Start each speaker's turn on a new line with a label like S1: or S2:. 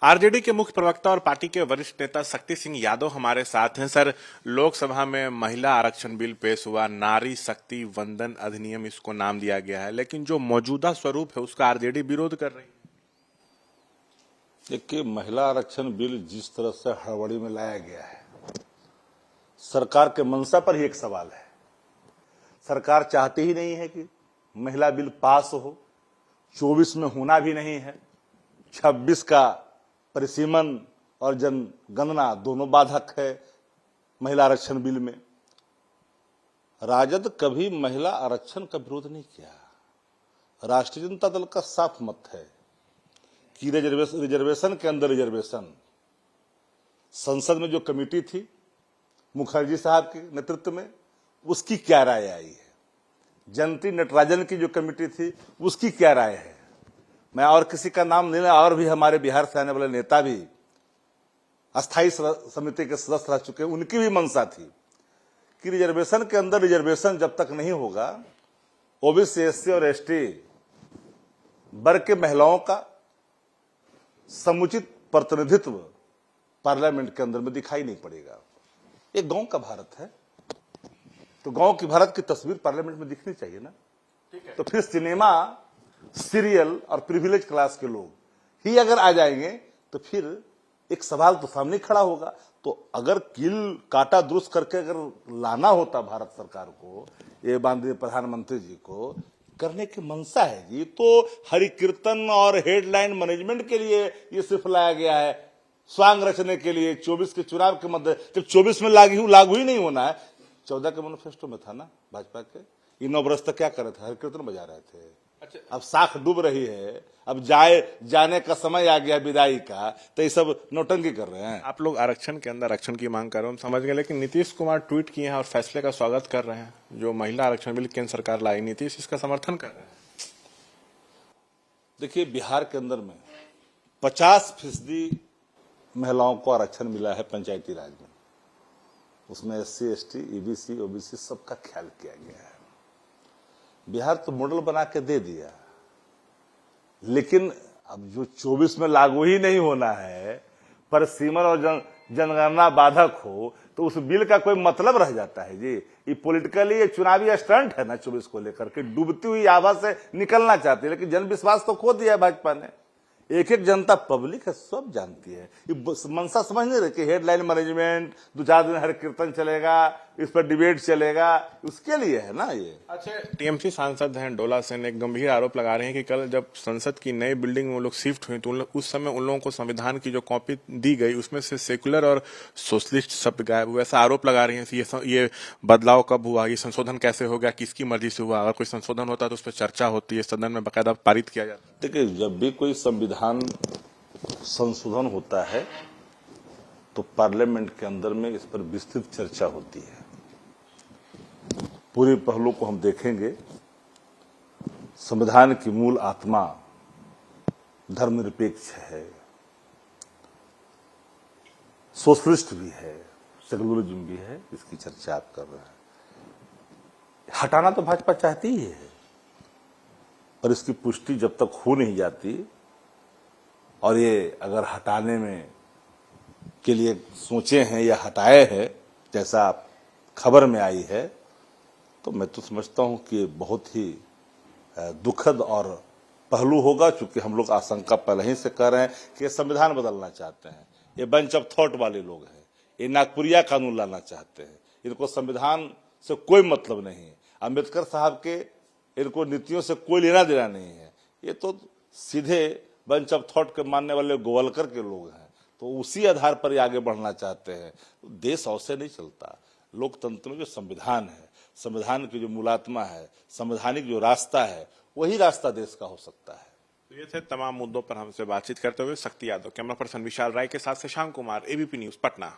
S1: RJD के मुख्य प्रवक्ता और पार्टी के वरिष्ठ नेता शक्ति सिंह यादव हमारे साथ हैं। सर, लोकसभा में महिला आरक्षण बिल पेश हुआ, नारी शक्ति वंदन अधिनियम इसको नाम दिया गया है, लेकिन जो मौजूदा स्वरूप है उसका आरजेडी विरोध कर रही है।
S2: देखिए, महिला आरक्षण बिल जिस तरह से हड़बड़ी में लाया गया है, सरकार के मंशा पर ही एक सवाल है। सरकार चाहती ही नहीं है कि महिला बिल पास हो, 24 में होना भी नहीं है, 26 का परिसीमन और जनगणना दोनों बाधक है महिला आरक्षण बिल में। राजद कभी महिला आरक्षण का विरोध नहीं किया। राष्ट्रीय जनता दल का साफ मत है कि रिजर्वेशन के अंदर रिजर्वेशन, संसद में जो कमेटी थी मुखर्जी साहब के नेतृत्व में, उसकी क्या राय आई है, जयंती नटराजन की जो कमेटी थी उसकी क्या राय है। मैं और किसी का नाम नहीं, और भी हमारे बिहार से आने वाले नेता भी अस्थायी समिति के सदस्य रह चुके हैं, उनकी भी मंशा थी कि रिजर्वेशन के अंदर रिजर्वेशन जब तक नहीं होगा, ओबीसी, एससी और एसटी वर्ग के महिलाओं का समुचित प्रतिनिधित्व पार्लियामेंट के अंदर में दिखाई नहीं पड़ेगा। एक गांव का भारत है, तो गांव की भारत की तस्वीर पार्लियामेंट में दिखनी चाहिए ना। तो फिर सिनेमा, सीरियल और प्रिविलेज क्लास के लोग ही अगर आ जाएंगे तो फिर एक सवाल तो सामने खड़ा होगा। तो अगर कील काटा दुरुस्त करके अगर लाना होता भारत सरकार को, ये माननीय प्रधानमंत्री जी को करने की मंशा है जी, तो हरि कीर्तन और हेडलाइन मैनेजमेंट के लिए ये सिर्फ लाया गया है, स्वांग रचने के लिए 24 के चुनाव के मध्य। जब 24 में लागू ही नहीं होना है, 14 के मैनिफेस्टो में था ना भाजपा के। इन 9 वर्ष तक क्या कर रहे थे, हरि कीर्तन बजा रहे थे।
S1: अच्छा,
S2: अब साख डूब रही है, अब जाने का समय आ गया विदाई का, तो ये सब नौटंकी कर रहे हैं।
S1: आप लोग आरक्षण के अंदर आरक्षण की मांग कर रहे हो, हम समझ गए, लेकिन नीतीश कुमार ट्वीट किए हैं और फैसले का स्वागत कर रहे हैं। जो महिला आरक्षण बिल केंद्र सरकार लाई, नीतीश इसका समर्थन कर रहे हैं।
S2: देखिए, बिहार के अंदर में 50% महिलाओं को आरक्षण मिला है पंचायती राज में। उसमें एससी, एसटी, ईबीसी, ओबीसी सबका ख्याल किया गया है। बिहार तो मॉडल बना के दे दिया, लेकिन अब जो 24 में लागू ही नहीं होना है, पर सीमन और जनगणना बाधक हो, तो उस बिल का कोई मतलब रह जाता है जी। ये पॉलिटिकली ये चुनावी स्टंट है ना, 24 को लेकर के डूबती हुई आभा से निकलना चाहती है, लेकिन जन विश्वास तो खो दिया है भाजपा ने। एक जनता पब्लिक है, सब जानती है। ये मंशा समझ नहीं रहे कि हेडलाइन मैनेजमेंट, 2-4 दिन हर कीर्तन चलेगा, इस पर डिबेट चलेगा, उसके लिए है ना ये।
S1: अच्छा, टीएमसी सांसद हैं डोला सेन एक गंभीर आरोप लगा रहे हैं कि कल जब संसद की नई बिल्डिंग में वो लोग शिफ्ट हुए, तो उस समय उन लोगों को संविधान की जो कॉपी दी गई उसमें से सेकुलर और सोशलिस्ट शब्द गायब हुए। ऐसा आरोप लगा रहे हैं। ये बदलाव कब हुआ, ये संशोधन कैसे हो गया, किसकी मर्जी से हुआ? अगर कोई संशोधन होता है तो उस पर चर्चा होती है, सदन में बाकायदा पारित किया जाता है।
S2: देखिए, जब भी कोई संविधान संशोधन होता है तो पार्लियामेंट के अंदर में इस पर विस्तृत चर्चा होती है। पूरे पहलू को हम देखेंगे। संविधान की मूल आत्मा धर्मनिरपेक्ष है, सोशलिस्ट भी है, सेकुलरिज्म भी है, इसकी चर्चा आप कर रहे हैं। हटाना तो भाजपा चाहती ही है, पर इसकी पुष्टि जब तक हो नहीं जाती, और ये अगर हटाने में के लिए सोचे हैं या हटाए हैं, जैसा खबर में आई है, तो मैं तो समझता हूं कि बहुत ही दुखद और पहलू होगा। चूंकि हम लोग आशंका पहले ही से कर रहे हैं कि ये संविधान बदलना चाहते हैं, ये बंच ऑफ थॉट वाले लोग हैं, ये नागपुरिया कानून लाना चाहते हैं। इनको संविधान से कोई मतलब नहीं है, अम्बेडकर साहब के इनको नीतियों से कोई लेना देना नहीं है। ये तो सीधे बंच ऑफ थॉट के मानने वाले गोवलकर के लोग हैं, तो उसी आधार पर ये आगे बढ़ना चाहते हैं। देश ऐसे नहीं चलता। लोकतंत्र में जो संविधान है, संविधान की जो मूलात्मा है, संवैधानिक जो रास्ता है, वही रास्ता देश का हो सकता है।
S1: तो ये थे तमाम मुद्दों पर हमसे बातचीत करते हुए शक्ति यादव। कैमरा पर्सन विशाल राय के साथ शशांक कुमार, एबीपी न्यूज, पटना।